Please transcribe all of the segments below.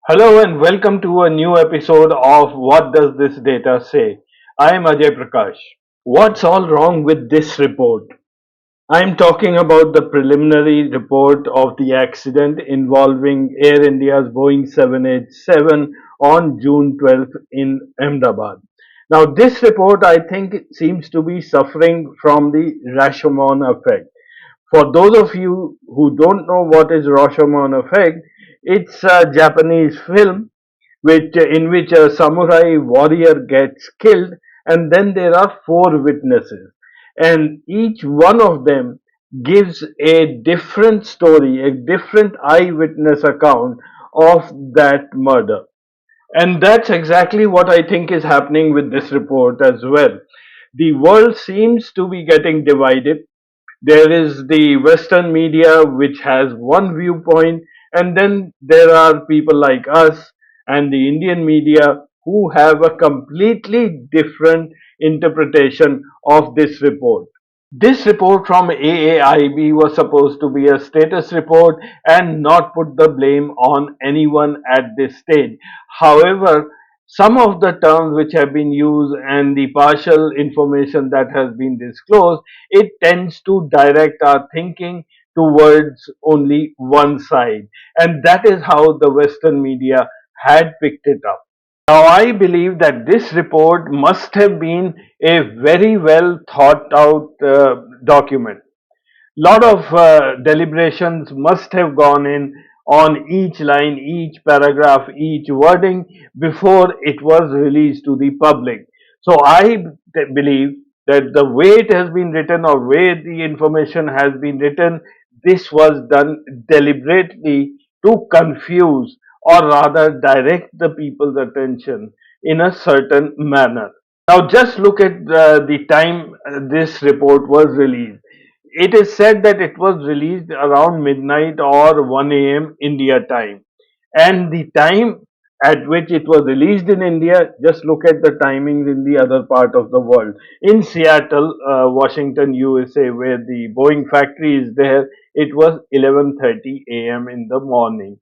Hello and welcome to a new episode of What Does This Data Say? I am Ajay Prakash. What's all wrong with this report? I'm talking about the preliminary report of the accident involving Air India's Boeing 787 on June 12th in Ahmedabad. Now, this report I think seems to be suffering from the Rashomon effect. For those of you who don't know what is Rashomon effect, it's a Japanese film in which a samurai warrior gets killed, and then there are four witnesses, and each one of them gives a different story, a different eyewitness account of that murder. And that's exactly what I think is happening with this report as well. The world seems to be getting divided. There is the Western media which has one viewpoint, and then there are people like us and the Indian media who have a completely different interpretation of this report. This report from AAIB was supposed to be a status report and not put the blame on anyone at this stage. However, some of the terms which have been used and the partial information that has been disclosed, it tends to direct our thinking towards only one side. And that is how the Western media had picked it up. Now, I believe that this report must have been a very well thought out document. Lot of deliberations must have gone in on each line, each paragraph, each wording before it was released to the public. So believe that the way it has been written or way the information has been written, this was done deliberately to confuse or rather direct the people's attention in a certain manner. Now, just look at the time this report was released. It is said that it was released around midnight or 1 a.m. India time. And the time at which it was released in India, just look at the timings in the other part of the world. In Seattle, Washington, USA, where the Boeing factory is there, it was 11:30 a.m. in the morning.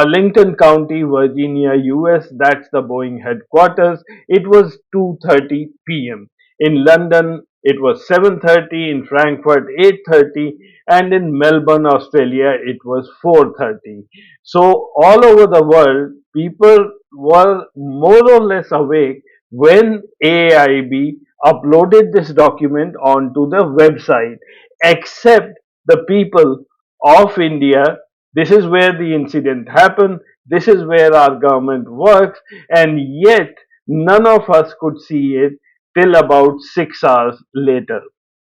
Lincoln County, Virginia, US, that's the Boeing headquarters. It was 2:30 p.m. In London, it was 7:30, in Frankfurt 8:30, and in Melbourne, Australia, it was 4:30. So all over the world, people were more or less awake when AIB uploaded this document onto the website, except the people of India. This is where the incident happened. This is where our government works, and yet none of us could see it till about 6 hours later.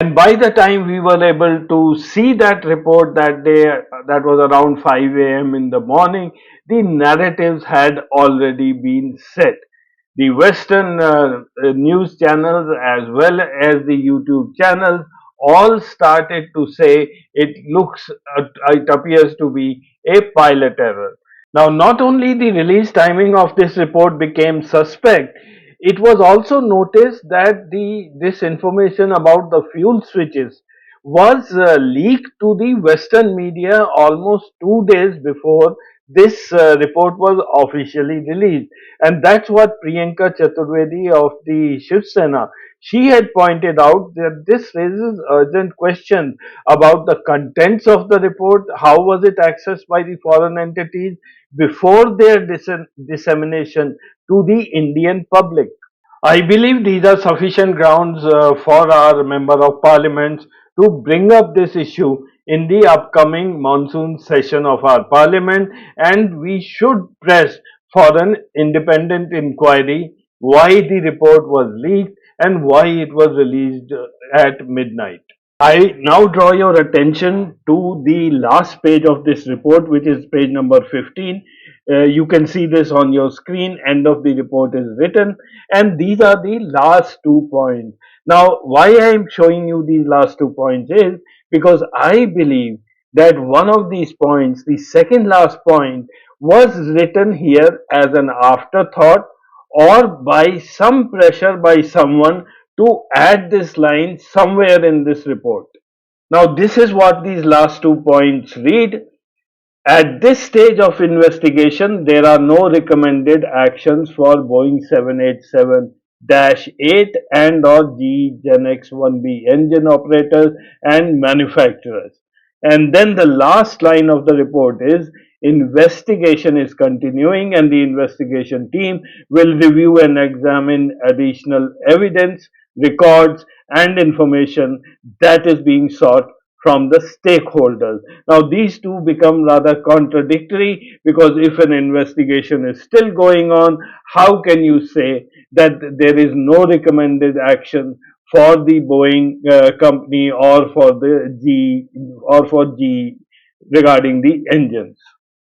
And by the time we were able to see that report that day, that was around 5 a.m. in the morning, the narratives had already been set. The Western news channels as well as the YouTube channels all started to say it appears to be a pilot error. Now, not only the release timing of this report became suspect, it was also noticed that this information about the fuel switches was leaked to the Western media almost 2 days before this report was officially released. And that's what Priyanka Chaturvedi of the Shiv Sena, she had pointed out that this raises urgent questions about the contents of the report. How was it accessed by the foreign entities before their dissemination to the Indian public? I believe these are sufficient grounds for our Member of Parliament to bring up this issue in the upcoming monsoon session of our Parliament, and we should press for an independent inquiry why the report was leaked and why it was released at midnight. I now draw your attention to the last page of this report, which is page number 15. You can see this on your screen. End of the report is written, and these are the last 2 points. Now, why I am showing you these last 2 points is because I believe that one of these points, the second last point, was written here as an afterthought or by some pressure by someone to add this line somewhere in this report. Now, this is what these last 2 points read. At this stage of investigation, there are no recommended actions for Boeing 787-8 and or G Gen X-1B engine operators and manufacturers. And then the last line of the report is investigation is continuing and the investigation team will review and examine additional evidence, records and information that is being sought from the stakeholders. Now, these two become rather contradictory because if an investigation is still going on, how can you say that there is no recommended action for the Boeing company or for the G or for G regarding the engines?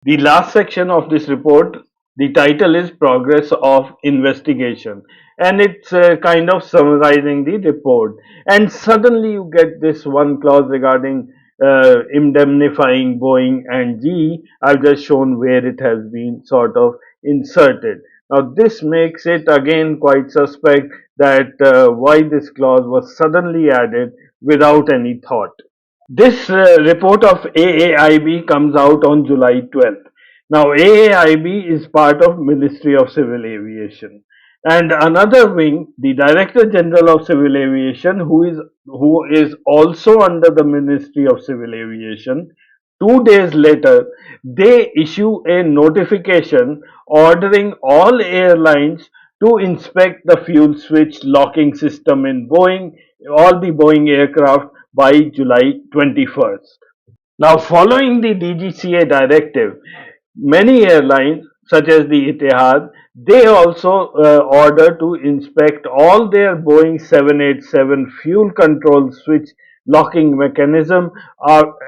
The last section of this report, the title is Progress of Investigation, and it's kind of summarizing the report. And suddenly you get this one clause regarding indemnifying Boeing and GE. I've just shown where it has been sort of inserted. Now, this makes it again quite suspect that why this clause was suddenly added without any thought. This report of AAIB comes out on July 12th. Now, AAIB is part of Ministry of Civil Aviation. And another wing, the Director General of Civil Aviation, who is also under the Ministry of Civil Aviation, 2 days later, they issue a notification ordering all airlines to inspect the fuel switch locking system in Boeing, all the Boeing aircraft by July 21st. Now, following the DGCA directive, many airlines, such as the Etihad, they also order to inspect all their Boeing 787 fuel control switch locking mechanism,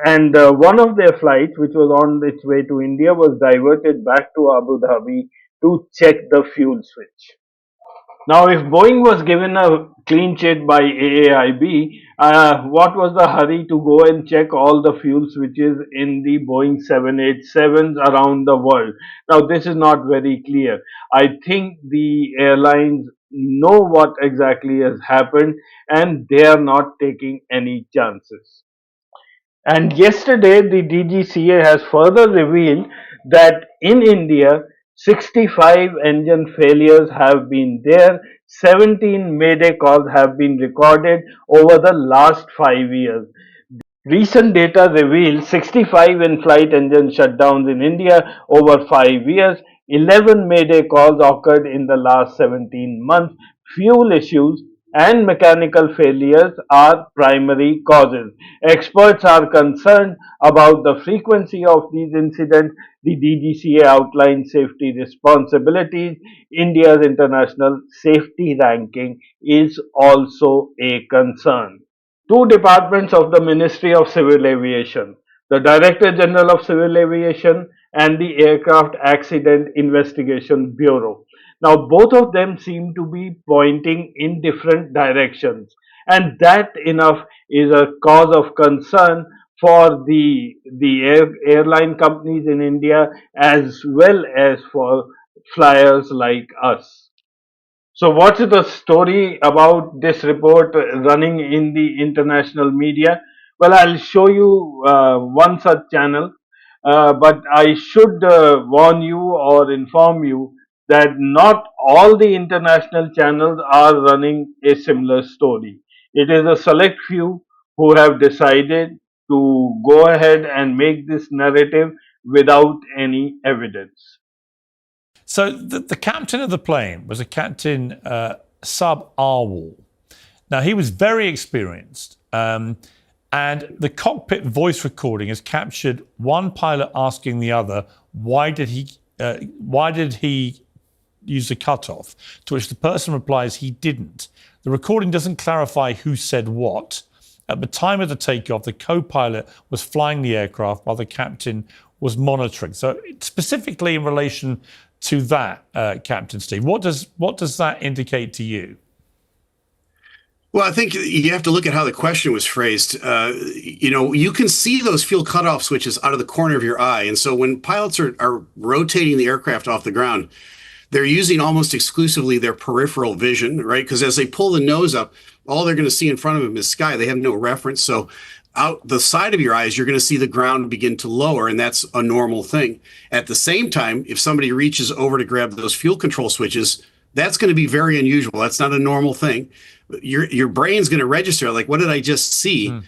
and one of their flights, which was on its way to India, was diverted back to Abu Dhabi to check the fuel switch. Now, if Boeing was given a clean sheet by AAIB, what was the hurry to go and check all the fuel switches in the Boeing 787s around the world? Now, this is not very clear. I think the airlines know what exactly has happened and they are not taking any chances. And yesterday, the DGCA has further revealed that in India, 65 engine failures have been there, 17 Mayday calls have been recorded over the last 5 years. Recent data reveals 65 in-flight engine shutdowns in India over 5 years. 11 Mayday calls occurred in the last 17 months. Fuel issues and mechanical failures are primary causes. Experts are concerned about the frequency of these incidents. The DGCA outlines safety responsibilities. India's international safety ranking is also a concern. Two departments of the Ministry of Civil Aviation, the Director General of Civil Aviation and the Aircraft Accident Investigation Bureau. Now, both of them seem to be pointing in different directions, and that enough is a cause of concern for the airline companies in India as well as for flyers like us. So, what's the story about this report running in the international media? Well, I'll show you one such channel, but I should warn you or inform you that not all the international channels are running a similar story. It is a select few who have decided to go ahead and make this narrative without any evidence. So the captain of the plane was a Captain Sub Arwal. Now, he was very experienced, and the cockpit voice recording has captured one pilot asking the other, why did he use the cutoff? To which the person replies, he didn't. The recording doesn't clarify who said what. At the time of the takeoff, the co-pilot was flying the aircraft while the captain was monitoring. So specifically in relation to that, Captain Steve, what does that indicate to you? Well, I think you have to look at how the question was phrased. You can see those fuel cutoff switches out of the corner of your eye. And so when pilots are rotating the aircraft off the ground, they're using almost exclusively their peripheral vision, right? Because as they pull the nose up, all they're going to see in front of them is sky. They have no reference. So out the side of your eyes, you're going to see the ground begin to lower, and that's a normal thing. At the same time, if somebody reaches over to grab those fuel control switches, that's going to be very unusual. That's not a normal thing. Your brain's going to register like, what did I just see?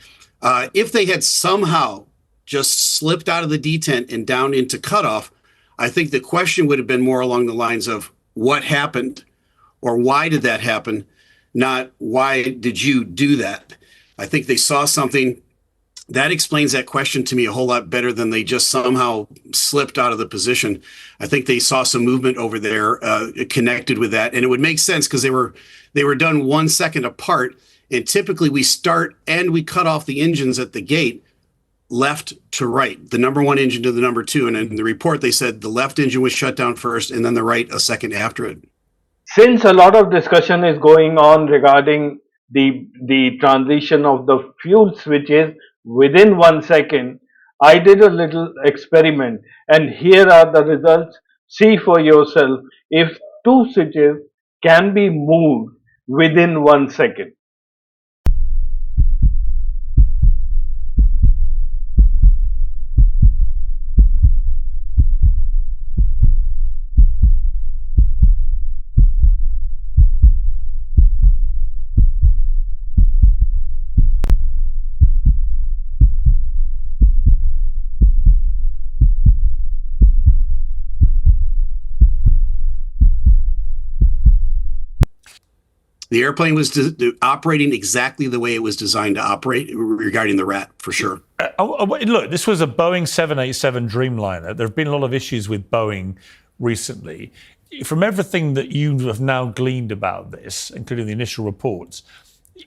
If they had somehow just slipped out of the detent and down into cutoff, I think the question would have been more along the lines of what happened or why did that happen, not why did you do that? I think they saw something that explains that question to me a whole lot better than they just somehow slipped out of the position. I think they saw some movement over there connected with that, and it would make sense because they were done 1 second apart. And typically we start and we cut off the engines at the gate left to right, the number one engine to the number two. And in the report, they said the left engine was shut down first and then the right a second after it. Since a lot of discussion is going on regarding the transition of the fuel switches within 1 second, I did a little experiment, and here are the results. See for yourself if two switches can be moved within 1 second. The airplane was operating exactly the way it was designed to operate regarding the rat, for sure. Look, this was a Boeing 787 Dreamliner. There have been a lot of issues with Boeing recently. From everything that you have now gleaned about this, including the initial reports,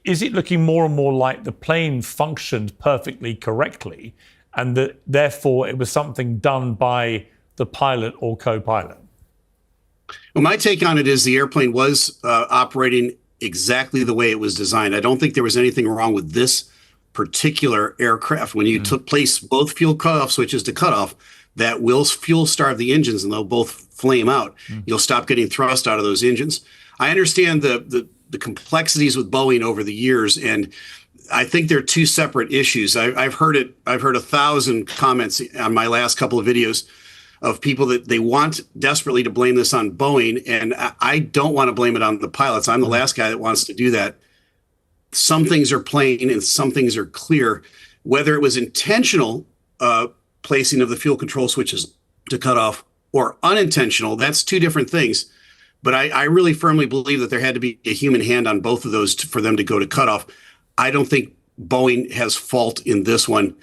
is it looking more and more like the plane functioned perfectly correctly and that therefore it was something done by the pilot or co-pilot? Well, my take on it is the airplane was operating exactly the way it was designed. I don't think there was anything wrong with this particular aircraft. When you place both fuel cutoff switches to cutoff, that will fuel starve the engines and they'll both flame out. You'll stop getting thrust out of those engines. I understand the complexities with Boeing over the years, and I think they're two separate issues. I've heard 1,000 comments on my last couple of videos of people that they want desperately to blame this on Boeing, and I don't want to blame it on the pilots. I'm the last guy that wants to do that. Some things are plain and some things are clear. Whether it was intentional placing of the fuel control switches to cut off or unintentional, that's two different things. But I really firmly believe that there had to be a human hand on both of those for them to go to cutoff. I don't think Boeing has fault in this one.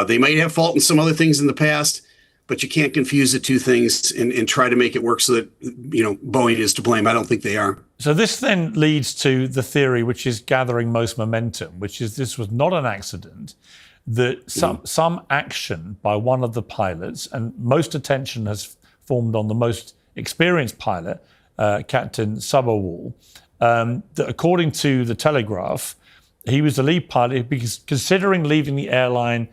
They might have fault in some other things in the past, but you can't confuse the two things and try to make it work so that, Boeing is to blame. I don't think they are. So this then leads to the theory which is gathering most momentum, which is this was not an accident, that some action by one of the pilots, and most attention has formed on the most experienced pilot, Captain Sabawal, that according to the Telegraph, he was the lead pilot because considering leaving the airline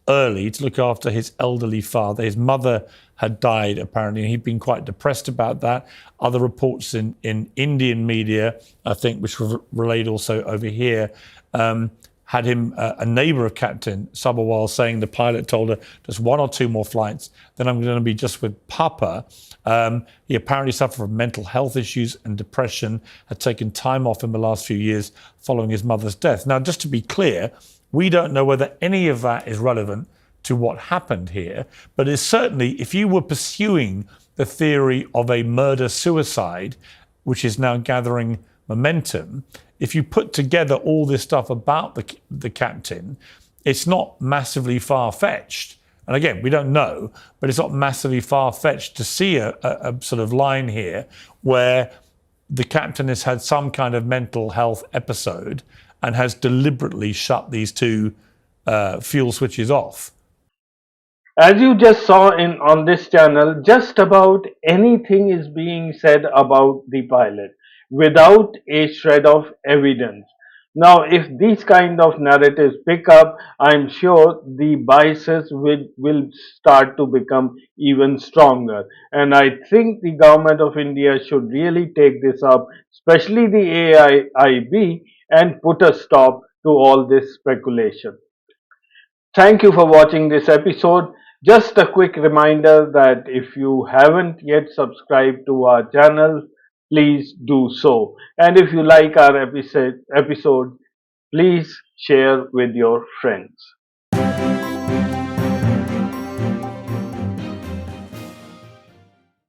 early to look after his elderly father. His mother had died, apparently, and he'd been quite depressed about that. Other reports in Indian media, I think, which were relayed also over here, had him, a neighbor of Captain Sabawal, saying the pilot told her just one or two more flights, then I'm going to be just with Papa. He apparently suffered from mental health issues and depression, had taken time off in the last few years following his mother's death. Now, just to be clear, we don't know whether any of that is relevant to what happened here, but it's certainly, if you were pursuing the theory of a murder-suicide, which is now gathering momentum, if you put together all this stuff about the captain, it's not massively far-fetched. And again, we don't know, but it's not massively far-fetched to see a sort of line here where the captain has had some kind of mental health episode and has deliberately shut these two fuel switches off. As you just saw on this channel, just about anything is being said about the pilot without a shred of evidence. Now, if these kind of narratives pick up, I'm sure the biases will start to become even stronger. And I think the government of India should really take this up, especially the AAIB, and put a stop to all this speculation. Thank you for watching this episode. Just a quick reminder that if you haven't yet subscribed to our channel, please do so. And if you like our episode, please share with your friends.